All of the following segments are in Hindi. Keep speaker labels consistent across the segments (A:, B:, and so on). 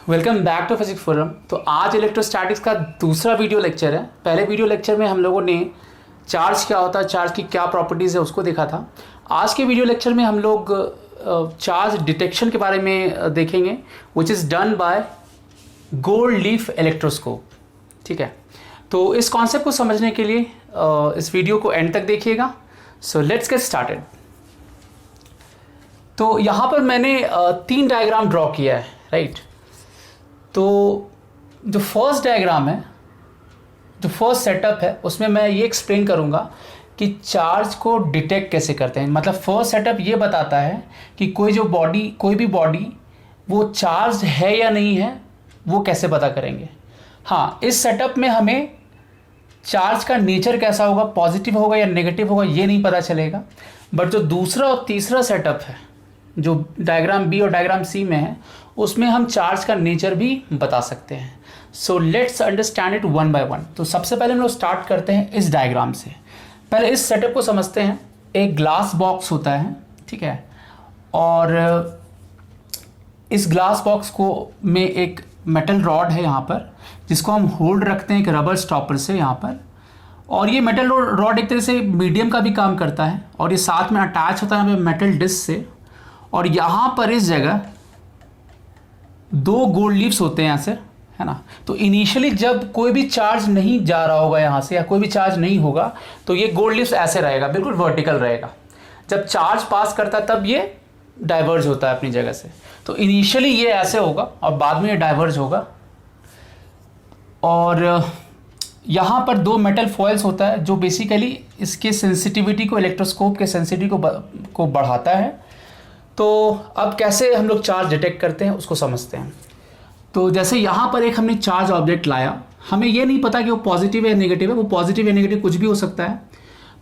A: Welcome back to physics forum. तो आज इलेक्ट्रोस्टैटिक्स का दूसरा वीडियो लेक्चर है। पहले वीडियो लेक्चर में हम लोगों ने चार्ज क्या होता है, चार्ज की क्या प्रॉपर्टीज़ है उसको देखा था। आज के वीडियो लेक्चर में हम लोग चार्ज डिटेक्शन के बारे में देखेंगे, which is done by gold leaf electroscope. ठीक है, तो इस कॉन्सेप्ट को समझने के लिए इस वीडियो को एंड तक देखिएगा। So let's get started. तो यहाँ पर मैंने 3 डायग्राम ड्रॉ किया है, राइट। तो जो फर्स्ट डायग्राम है, जो फर्स्ट सेटअप है, उसमें मैं ये एक्सप्लेन करूँगा कि चार्ज को डिटेक्ट कैसे करते हैं। मतलब फर्स्ट सेटअप ये बताता है कि कोई भी बॉडी वो चार्ज है या नहीं है, वो कैसे पता करेंगे। हाँ, इस सेटअप में हमें चार्ज का नेचर कैसा होगा, पॉजिटिव होगा या नेगेटिव होगा, ये नहीं पता चलेगा। बट जो दूसरा और तीसरा सेटअप है, जो डायग्राम बी और डायग्राम सी में है, उसमें हम चार्ज का नेचर भी बता सकते हैं। So let's understand it one by one. तो सबसे पहले हम लोग स्टार्ट करते हैं इस डायग्राम से। पहले इस सेटअप को समझते हैं। एक ग्लास बॉक्स होता है, ठीक है, और इस ग्लास बॉक्स को में एक मेटल रॉड है यहाँ पर, जिसको हम होल्ड रखते हैं एक रबर स्टॉपर से यहाँ पर। और ये मेटल रॉड एक तरह से मीडियम का भी काम करता है, और ये साथ में अटैच होता है यहाँ पे मेटल डिस्क से। और यहाँ पर इस जगह 2 गोल्ड लीव्स होते हैं यहाँ से, है ना। तो इनिशियली जब कोई भी चार्ज नहीं जा रहा होगा यहाँ से, या कोई भी चार्ज नहीं होगा, तो ये गोल्ड लीव्स ऐसे रहेगा, बिल्कुल वर्टिकल रहेगा। जब चार्ज पास करता है तब ये डाइवर्ज होता है अपनी जगह से। तो इनिशियली ये ऐसे होगा और बाद में ये डाइवर्ज होगा। और यहाँ पर 2 मेटल फॉइल्स होता है, जो बेसिकली इसके सेंसिटिविटी को, इलेक्ट्रोस्कोप के सेंसिटिविटी को बढ़ाता है। तो अब कैसे हम लोग चार्ज डिटेक्ट करते हैं उसको समझते हैं। तो जैसे यहाँ पर एक हमने चार्ज ऑब्जेक्ट लाया, हमें ये नहीं पता कि वो पॉजिटिव है या नेगेटिव है, वो पॉजिटिव या नेगेटिव कुछ भी हो सकता है।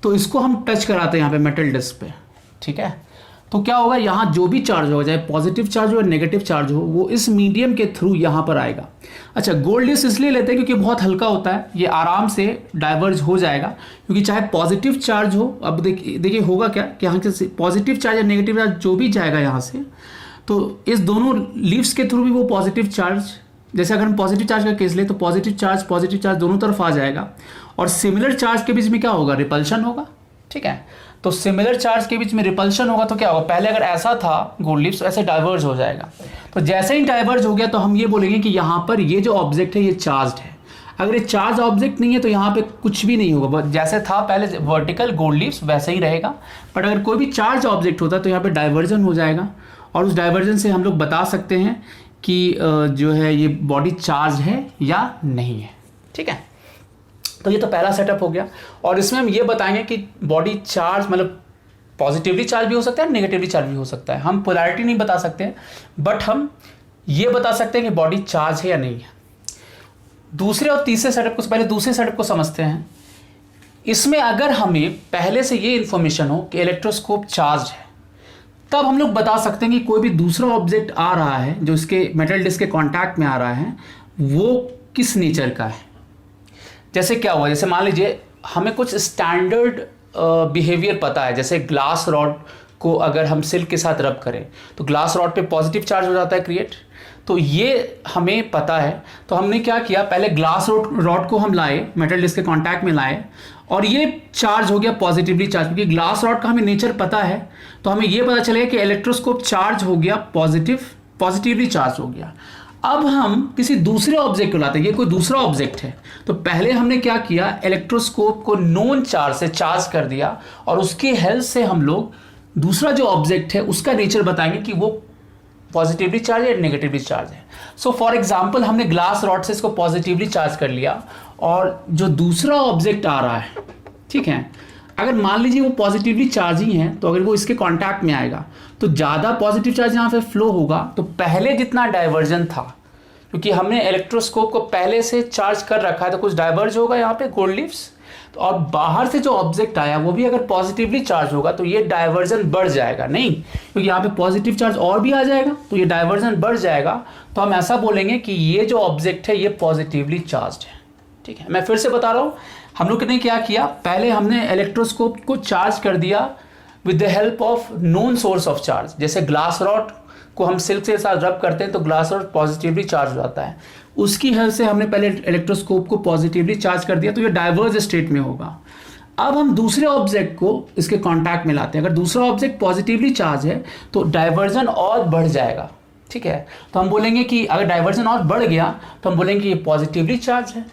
A: तो इसको हम टच कराते हैं यहाँ पे मेटल डिस्क पे, ठीक है। तो क्या होगा, यहाँ जो भी चार्ज होगा, चाहे पॉजिटिव चार्ज हो या नेगेटिव चार्ज हो, वो इस मीडियम के थ्रू यहाँ पर आएगा। अच्छा, गोल्ड लीव्स इसलिए लेते हैं क्योंकि बहुत हल्का होता है, ये आराम से डाइवर्ज हो जाएगा। क्योंकि चाहे पॉजिटिव चार्ज हो, अब देखिए होगा क्या कि यहाँ से पॉजिटिव चार्ज या नेगेटिव चार्ज जो भी जाएगा यहाँ से, तो इस दोनों लीव्स के थ्रू भी वो पॉजिटिव चार्ज, जैसे अगर हम पॉजिटिव चार्ज का केस लें तो पॉजिटिव चार्ज दोनों तरफ आ जाएगा। और सिमिलर चार्ज के बीच में क्या होगा, रिपल्शन होगा, ठीक है। तो सिमिलर चार्ज के बीच में रिपल्शन होगा तो क्या होगा, पहले अगर ऐसा था गोल्ड लीव्स, ऐसे डाइवर्ज हो जाएगा। तो जैसे ही डाइवर्ज हो गया तो हम ये बोलेंगे कि यहाँ पर ये जो ऑब्जेक्ट है ये चार्ज्ड है। अगर ये चार्ज ऑब्जेक्ट नहीं है तो यहाँ पे कुछ भी नहीं होगा, जैसे था पहले वर्टिकल गोल्ड लीव्स वैसे ही रहेगा। बट अगर कोई भी चार्ज ऑब्जेक्ट होता है तो यहाँ पे डाइवर्जन हो जाएगा, और उस डाइवर्जन से हम लोग बता सकते हैं कि जो है ये बॉडी चार्ज है या नहीं है, ठीक है। तो ये तो पहला सेटअप हो गया। और इसमें हम ये बताएंगे कि बॉडी चार्ज मतलब पॉजिटिवली चार्ज भी हो सकता है, नेगेटिवली चार्ज भी हो सकता है। हम पोलैरिटी नहीं बता सकते, बट हम ये बता सकते हैं कि बॉडी चार्ज है या नहीं है। दूसरे और तीसरे सेटअप को, पहले दूसरे सेटअप को समझते हैं। इसमें अगर हमें पहले से ये इन्फॉर्मेशन हो कि इलेक्ट्रोस्कोप चार्ज है, तब हम लोग बता सकते हैं कि कोई भी दूसरा ऑब्जेक्ट आ रहा है जो इसके मेटल डिस्क के कॉन्टैक्ट में आ रहा है, वो किस नेचर का है। जैसे क्या हुआ, जैसे मान लीजिए हमें कुछ स्टैंडर्ड बिहेवियर पता है। जैसे ग्लास रॉड को अगर हम सिल्क के साथ रब करें तो ग्लास रॉड पे पॉजिटिव चार्ज हो जाता है क्रिएट, तो ये हमें पता है। तो हमने क्या किया, पहले ग्लास रॉड को हम लाए, मेटल डिस्क के कॉन्टैक्ट में लाए, और ये चार्ज हो गया पॉजिटिवली चार्ज। क्योंकि ग्लास रॉड का हमें नेचर पता है, तो हमें ये पता चलेगा कि इलेक्ट्रोस्कोप चार्ज हो गया, पॉजिटिवली चार्ज हो गया। अब हम किसी दूसरे ऑब्जेक्ट को लाते हैं, ये कोई दूसरा ऑब्जेक्ट है। तो पहले हमने क्या किया, इलेक्ट्रोस्कोप को नोन चार्ज से चार्ज कर दिया, और उसकी हेल्प से हम लोग दूसरा जो ऑब्जेक्ट है उसका नेचर बताएंगे कि वो पॉजिटिवली चार्ज या नेगेटिवली चार्ज है। सो फॉर एग्जांपल हमने ग्लास रॉड से इसको पॉजिटिवली चार्ज कर लिया, और जो दूसरा ऑब्जेक्ट आ रहा है, ठीक है, अगर मान लीजिए वो पॉजिटिवली चार्ज ही है, तो अगर वो इसके कांटेक्ट में आएगा तो ज़्यादा पॉजिटिव चार्ज यहाँ पे फ्लो होगा। तो पहले जितना डाइवर्जन था, क्योंकि हमने इलेक्ट्रोस्कोप को पहले से चार्ज कर रखा है, तो कुछ डाइवर्ज होगा यहाँ पे गोल्ड लीव्स। तो और बाहर से जो ऑब्जेक्ट आया वो भी अगर पॉजिटिवली चार्ज होगा तो ये डाइवर्जन बढ़ जाएगा, नहीं, क्योंकि यहाँ पे पॉजिटिव चार्ज और भी आ जाएगा तो ये डाइवर्जन बढ़ जाएगा। तो हम ऐसा बोलेंगे कि ये जो ऑब्जेक्ट है ये पॉजिटिवली चार्ज है, ठीक है। मैं फिर से बता रहा हूँ, हम लोग ने क्या किया, पहले हमने इलेक्ट्रोस्कोप को चार्ज कर दिया with the help of known source of charge. जैसे ग्लास रॉड को हम सिल्क के साथ रब करते हैं तो ग्लास रॉड पॉजिटिवली चार्ज हो जाता है। उसकी हेल्प से हमने पहले इलेक्ट्रोस्कोप को पॉजिटिवली चार्ज कर दिया, तो ये डाइवर्ज स्टेट में होगा। अब हम दूसरे ऑब्जेक्ट को इसके कांटेक्ट में लाते हैं। अगर दूसरा ऑब्जेक्ट पॉजिटिवली चार्ज है तो डाइवर्जन और बढ़ जाएगा, ठीक है। तो हम बोलेंगे कि अगर डाइवर्जन और बढ़ गया तो हम बोलेंगे कि ये पॉजिटिवली चार्ज है।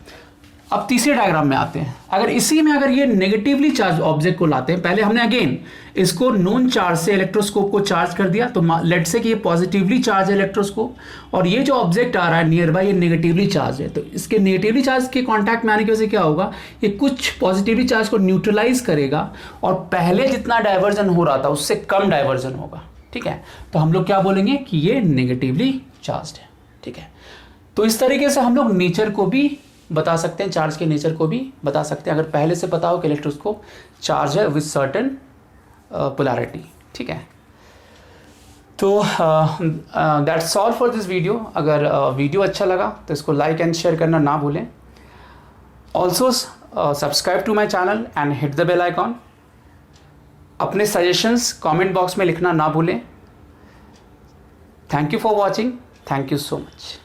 A: अब तीसरे डायग्राम में आते हैं। अगर इसी में अगर ये नेगेटिवली चार्ज ऑब्जेक्ट को लाते हैं, पहले हमने अगेन इसको नॉन चार्ज से इलेक्ट्रोस्कोप को चार्ज कर दिया, तो लेट से कि ये पॉजिटिवली चार्ज है इलेक्ट्रोस्कोप, और ये जो ऑब्जेक्ट आ रहा है नियर बाय ये नेगेटिवली चार्ज है। तो इसके नेगेटिवली चार्ज के कांटेक्ट में आने की वजह से क्या होगा, ये कुछ पॉजिटिवली चार्ज को न्यूट्रलाइज करेगा और पहले जितना डाइवर्जन हो रहा था उससे कम डाइवर्जन होगा, ठीक है। तो हम लोग क्या बोलेंगे कि ये नेगेटिवली चार्ज है, ठीक है। तो इस तरीके से हम लोग नेचर को भी बता सकते हैं, चार्ज के नेचर को भी बता सकते हैं, अगर पहले से पता हो कि इलेक्ट्रोस्कोप चार्ज है विद सर्टेन पोलैरिटी, ठीक है। तो that's all for this video. अगर वीडियो अच्छा लगा तो इसको लाइक एंड शेयर करना ना भूलें। Also subscribe to my channel and hit the bell icon. अपने सजेशंस कमेंट बॉक्स में लिखना ना भूलें। Thank you for watching. Thank you so much.